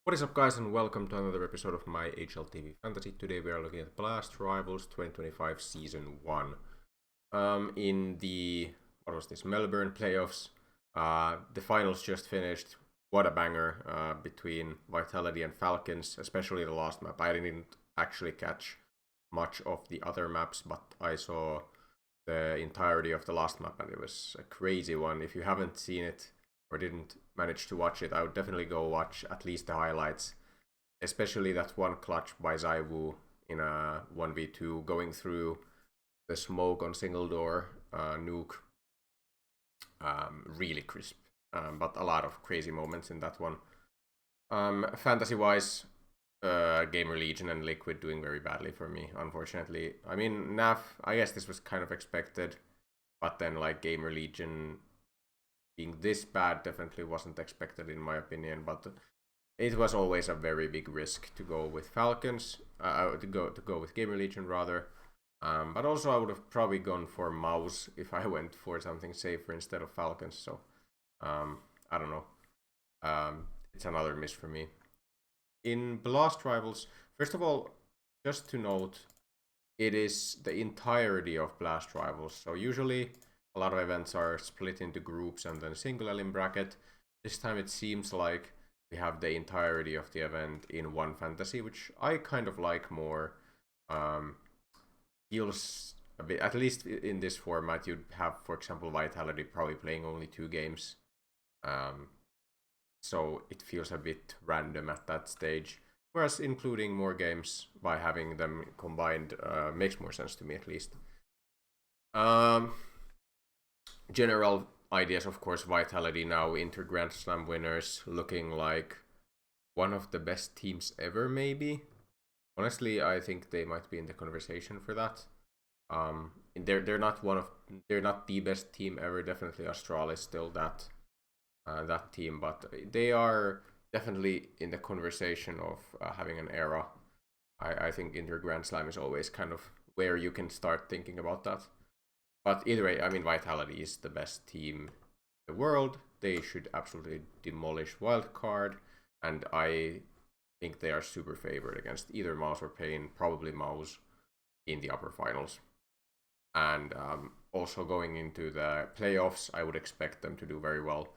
What is up, guys, and welcome to another episode of my HLTV Fantasy. Today we are looking at Blast Rivals 2025 Season 1. In the, what was this, Melbourne playoffs, the finals just finished. What a banger between Vitality and Falcons, especially the last map. I didn't actually catch much of the other maps, but I saw the entirety of the last map, and it was a crazy one. If you haven't seen it or didn't manage to watch it, I would definitely go watch at least the highlights, especially that one clutch by Zaiwu in a 1v2 going through the smoke on single door nuke. Really crisp, but a lot of crazy moments in that one. Fantasy wise, Gamer Legion and Liquid doing very badly for me, unfortunately. I mean, NAF, I guess this was kind of expected, but then like Gamer Legion being this bad definitely wasn't expected in my opinion, but it was always a very big risk to go with Falcons, to go with Gamer Legion rather. But also I would have probably gone for Mouse if I went for something safer instead of Falcons. So I don't know. It's another miss for me. In Blast Rivals, first of all, just to note, it is the entirety of Blast Rivals. So usually a lot of events are split into groups and then single elim bracket. This time it seems like we have the entirety of the event in one fantasy, which I kind of like more. Feels a bit, at least in this format, you'd have, for example, Vitality probably playing only 2 games. So it feels a bit random at that stage. Whereas including more games by having them combined makes more sense to me at least. General ideas, of course, Vitality now Inter Grand Slam winners, looking like one of the best teams ever, maybe. Honestly, I think they might be in the conversation for that. They're not the best team ever. Definitely, Astral is still that team, but they are definitely in the conversation of having an era. I think Inter Grand Slam is always kind of where you can start thinking about that. But either way, I mean, Vitality is the best team in the world. They should absolutely demolish Wildcard, and I think they are super favored against either Mouse or Pain, probably Mouse in the upper finals. And also going into the playoffs, I would expect them to do very well.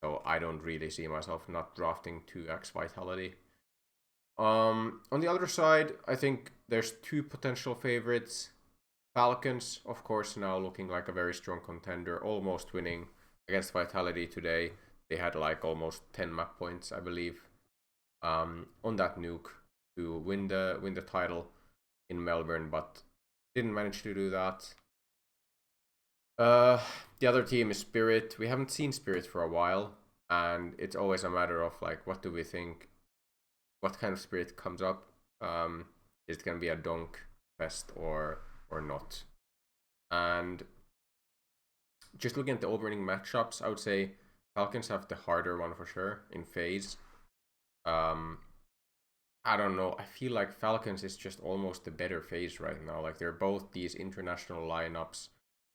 So I don't really see myself not drafting 2x Vitality. On the other side, I think there's two potential favorites. Falcons, of course, now looking like a very strong contender, almost winning against Vitality today. They had like almost 10 map points, I believe, on that nuke to win the title in Melbourne, but didn't manage to do that. The other team is Spirit. We haven't seen Spirit for a while, and it's always a matter of like, what do we think? What kind of Spirit comes up? Is it gonna be a donk fest or not? And just looking at the opening matchups, I would say Falcons have the harder one for sure in phase. I don't know. I feel like Falcons is just almost the better phase right now. Like they're both these international lineups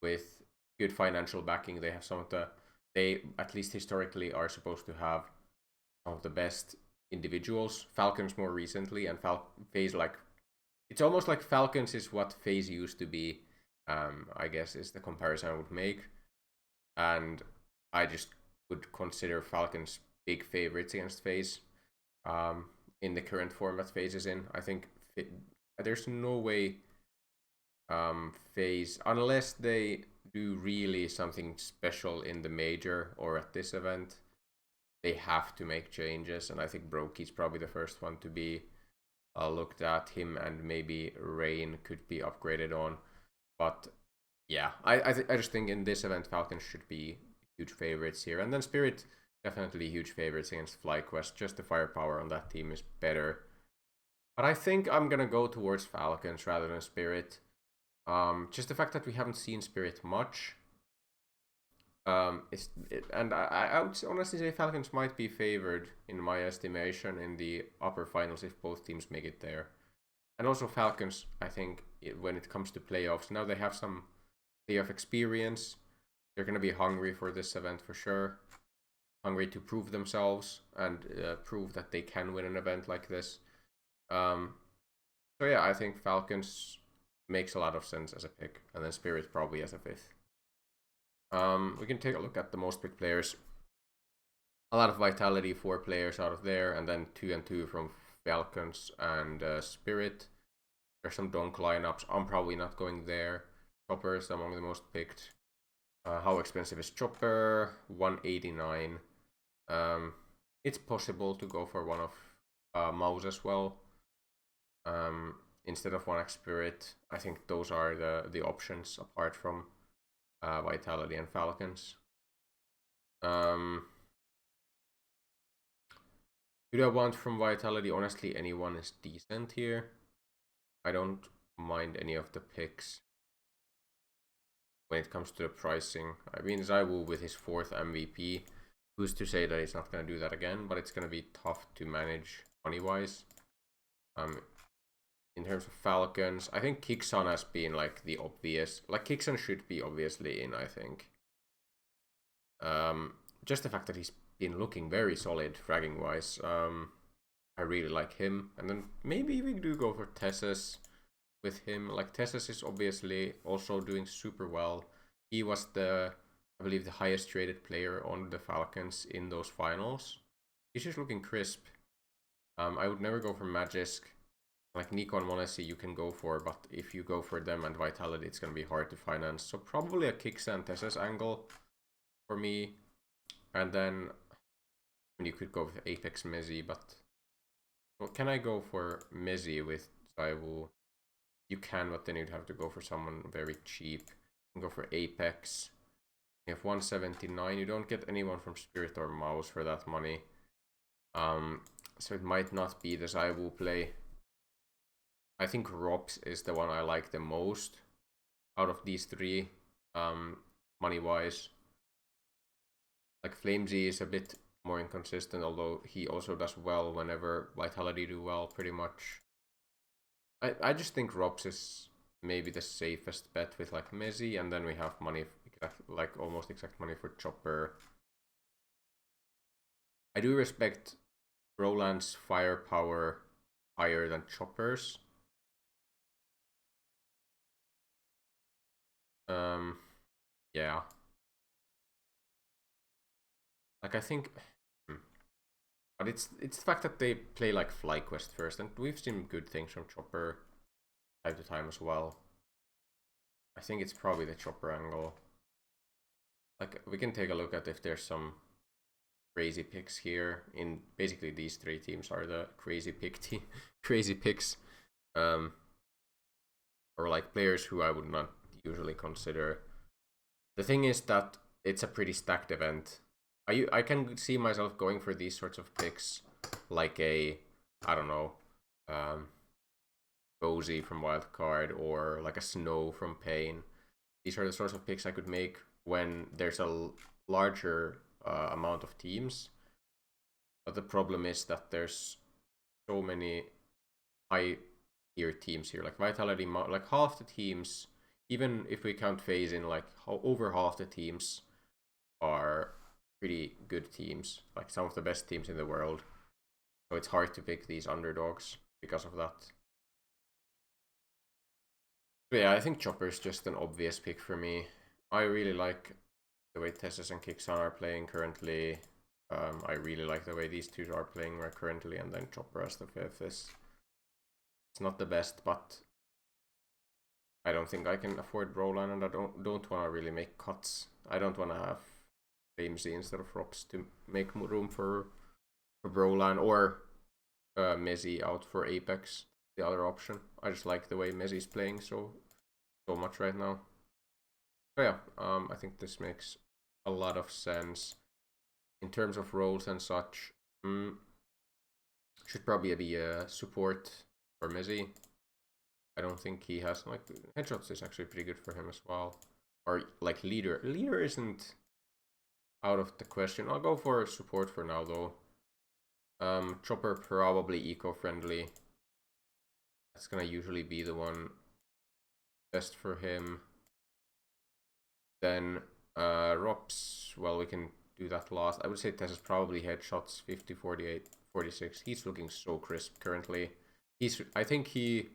with good financial backing. They have some of the, they at least historically are supposed to have some of the best individuals. Falcons more recently, and phase, like it's almost like Falcons is what phase used to be. I guess is the comparison I would make, and I just would consider Falcons big favorites against phase. In the current format phase is in, I think there's no way phase, unless they do really something special in the major or at this event, they have to make changes, and I think Brokey's probably the first one to be looked at. Him and maybe Rain could be upgraded on, but yeah, I just think in this event Falcons should be huge favorites here, and then Spirit definitely huge favorites against FlyQuest. Just the firepower on that team is better, but I think I'm gonna go towards Falcons rather than Spirit. Just the fact that we haven't seen Spirit much. And I would honestly say Falcons might be favored in my estimation in the upper finals if both teams make it there. And also Falcons, I think when it comes to playoffs, now they have some playoff experience. They're gonna be hungry for this event for sure. hungry to prove themselves and prove that they can win an event like this. So yeah, I think Falcons makes a lot of sense as a pick, and then Spirit probably as a fifth. We can take a look at the most picked players. A lot of Vitality, 4 players out of there, and then 2 and 2 from Falcons and Spirit. There's some donk lineups. I'm probably not going there. Chopper is among the most picked. How expensive is Chopper? 189. It's possible to go for one of Mouse as well. Instead of 1x Spirit. I think those are the options apart from Vitality and Falcons. Who do I want from Vitality? Honestly, anyone is decent here. I don't mind any of the picks when it comes to the pricing. I mean, Zaiwu with his 4th MVP. Who's to say that he's not going to do that again? But it's going to be tough to manage money-wise. In terms of Falcons, I think Kixon has been like the obvious. Like Kixon should be obviously in, I think. Just the fact that he's been looking very solid fragging-wise. I really like him. And then maybe we do go for Tessus with him. Like Tessus is obviously also doing super well. He was I believe the highest rated player on the Falcons in those finals. He's just looking crisp. I would never go for Magisk. Like Nico and Monesi you can go for, but if you go for them and Vitality, it's going to be hard to finance. So probably a Kixon and Tessus angle for me. And then you could go with Apex Mezzi, but well, can I go for Mezzi with Zaiwu? You can, but then you'd have to go for someone very cheap. You can go for Apex. You have 179. You don't get anyone from Spirit or Mouse for that money. So it might not be the Zaiwu play. I think Rops is the one I like the most out of these 3, money-wise. Like Flamesy is a bit more inconsistent, although he also does well whenever Vitality do well, pretty much. I just think Rops is maybe the safest bet with like Mezzi, and then we have money, like almost exact money for Chopper. I do respect Roland's firepower higher than Chopper's. Yeah. Like I think, but it's the fact that they play like FlyQuest first, and we've seen good things from Chopper time to time as well. I think it's probably the Chopper angle. Like we can take a look at if there's some crazy picks here. In basically these 3 teams are the crazy picks, or like players who I would not usually consider. The thing is that it's a pretty stacked event. I can see myself going for these sorts of picks, like I don't know, Cozy from Wildcard or like a Snow from Pain. These are the sorts of picks I could make when there's a larger amount of teams. But the problem is that there's so many high tier teams here. Like Vitality, like half the teams, even if we count phase in, like over half the teams are pretty good teams, like some of the best teams in the world. So it's hard to pick these underdogs because of that. But yeah, I think Chopper is just an obvious pick for me. I really like the way Tessus and Kixon are playing currently. I really like the way these 2 are playing right currently, and then Chopper as the 5th is... It's not the best, but I don't think I can afford Roland, and I don't want to really make cuts. I don't want to have Flamesy instead of Rops to make room for Brolan, or Mezzi out for Apex, the other option. I just like the way Mezzi's playing so much right now. So yeah, I think this makes a lot of sense. In terms of roles and such, should probably be a support for Mezzi. I don't think he has, like, headshots is actually pretty good for him as well. Or like leader. Leader isn't out of the question. I'll go for support for now though. Chopper probably eco-friendly. That's gonna usually be the one best for him. Then Rops, well, we can do that last. I would say Tess is probably headshots 50, 48, 46. He's looking so crisp currently. I think he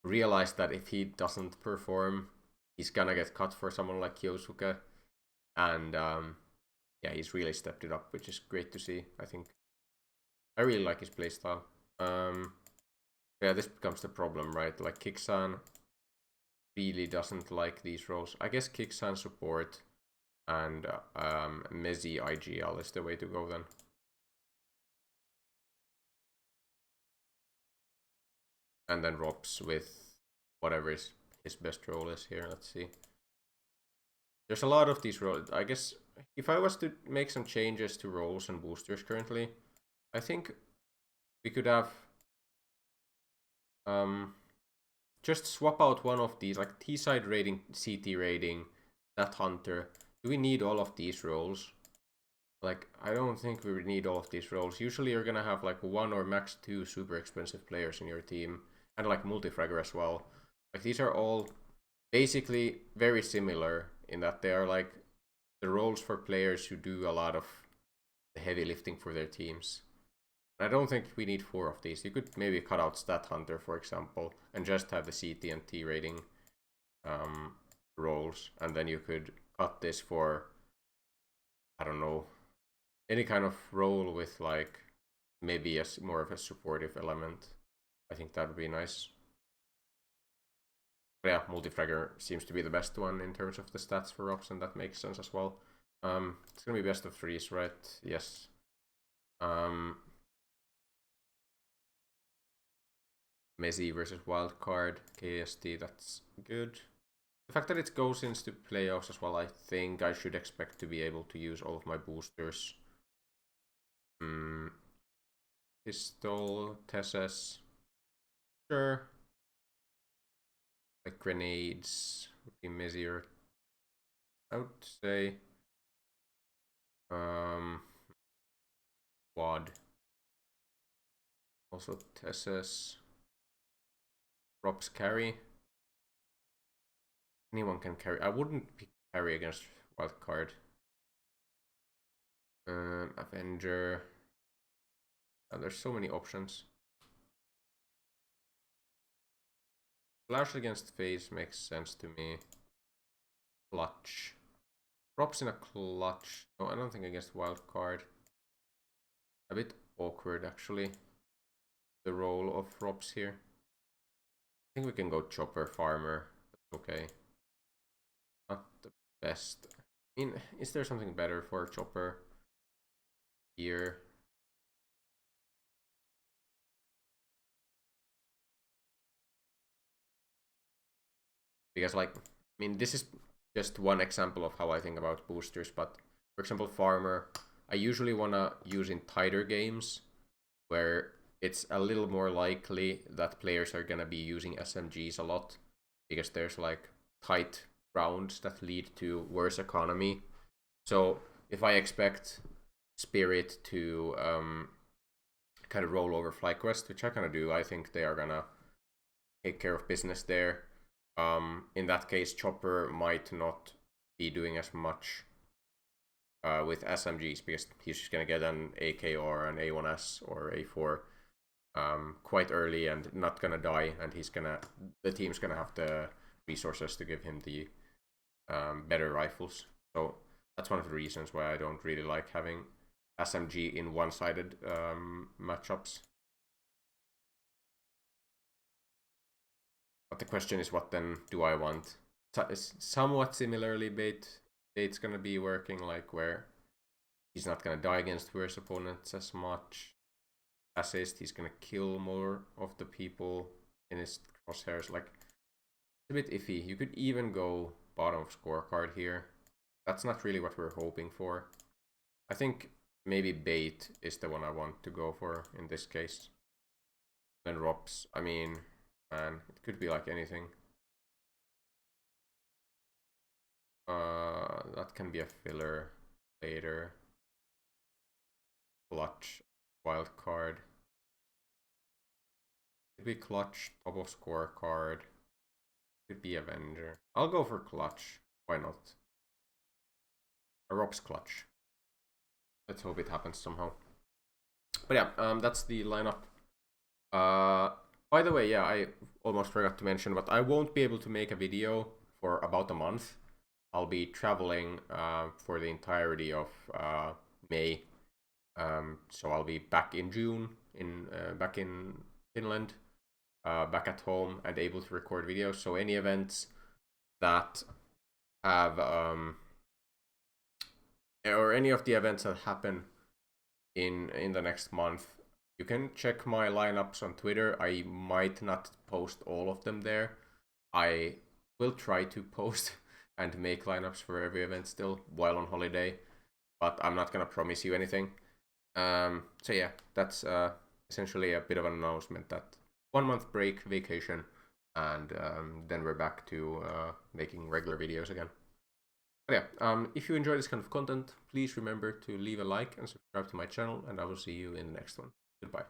realized that if he doesn't perform, he's gonna get cut for someone like Kyosuke. And yeah, he's really stepped it up, which is great to see. I think I really like his playstyle. Yeah, this becomes the problem, right? Like Kixan really doesn't like these roles. I guess Kixan support and Mezzi IGL is the way to go then. And then Robs with whatever his best role is here. Let's see. There's a lot of these roles. I guess if I was to make some changes to roles and boosters currently, I think we could have just swap out one of these, like T-side rating, CT rating, that hunter. Do we need all of these roles? Like, I don't think we need all of these roles. Usually you're gonna have like one or max two super expensive players in your team. And like multi-fragger as well. Like, these are all basically very similar in that they are like the roles for players who do a lot of the heavy lifting for their teams. I don't think we need 4 of these. You could maybe cut out Stat Hunter, for example, and just have the CT and T rating roles. And then you could cut this for, I don't know, any kind of role with like maybe more of a supportive element. I think that would be nice. But yeah, multi-fragger seems to be the best one in terms of the stats for Ops, and that makes sense as well. It's gonna be best of 3s, right? Yes. Messi versus Wildcard, KST, that's good. The fact that it goes into playoffs as well, I think I should expect to be able to use all of my boosters. Pistol, Tesses. Sure. Like grenades would be Messier. I would say Quad. Also Tesses. Rob's carry. Anyone can carry. I wouldn't pick carry against Wildcard. Avenger. There's so many options. Flash against phase makes sense to me. Clutch. Rob's in a clutch. No, I don't think against Wildcard. A bit awkward actually. The role of Rob's here. I think we can go Chopper Farmer. That's okay. Not the best. I mean, is there something better for Chopper here? Because like, I mean, this is just one example of how I think about boosters, but for example, Farmer, I usually want to use in tighter games where it's a little more likely that players are going to be using SMGs a lot because there's like tight rounds that lead to worse economy. So if I expect Spirit to kind of roll over FlyQuest, which I kind of do, I think they are going to take care of business there. In that case, Chopper might not be doing as much with SMGs because he's just gonna get an AK or an A1S or A4 quite early and not gonna die, and the team's gonna have the resources to give him the better rifles. So that's one of the reasons why I don't really like having SMG in one-sided matchups. But the question is, what then do I want? Somewhat similarly, Bait's gonna be working like where he's not gonna die against worse opponents as much. Assist, he's gonna kill more of the people in his crosshairs. Like, it's a bit iffy. You could even go bottom of scorecard here. That's not really what we're hoping for. I think maybe Bait is the one I want to go for in this case. Then Robs, I mean, man, it could be like anything. That can be a filler later. Clutch, wild card. Could be clutch, top of scorecard. Could be Avenger. I'll go for clutch. Why not? a Rob's clutch. Let's hope it happens somehow. But yeah, that's the lineup. By the way, yeah, I almost forgot to mention, but I won't be able to make a video for about a month. I'll be traveling for the entirety of May. So I'll be back in June, back in Finland, back at home, and able to record videos. So any events that have or any of the events that happen in the next month, you can check my lineups on Twitter. I might not post all of them there. I will try to post and make lineups for every event still while on holiday, but I'm not gonna promise you anything. So yeah, that's essentially a bit of an announcement that 1 month break, vacation, and then we're back to making regular videos again. But yeah, if you enjoy this kind of content, please remember to leave a like and subscribe to my channel, and I will see you in the next one. Goodbye.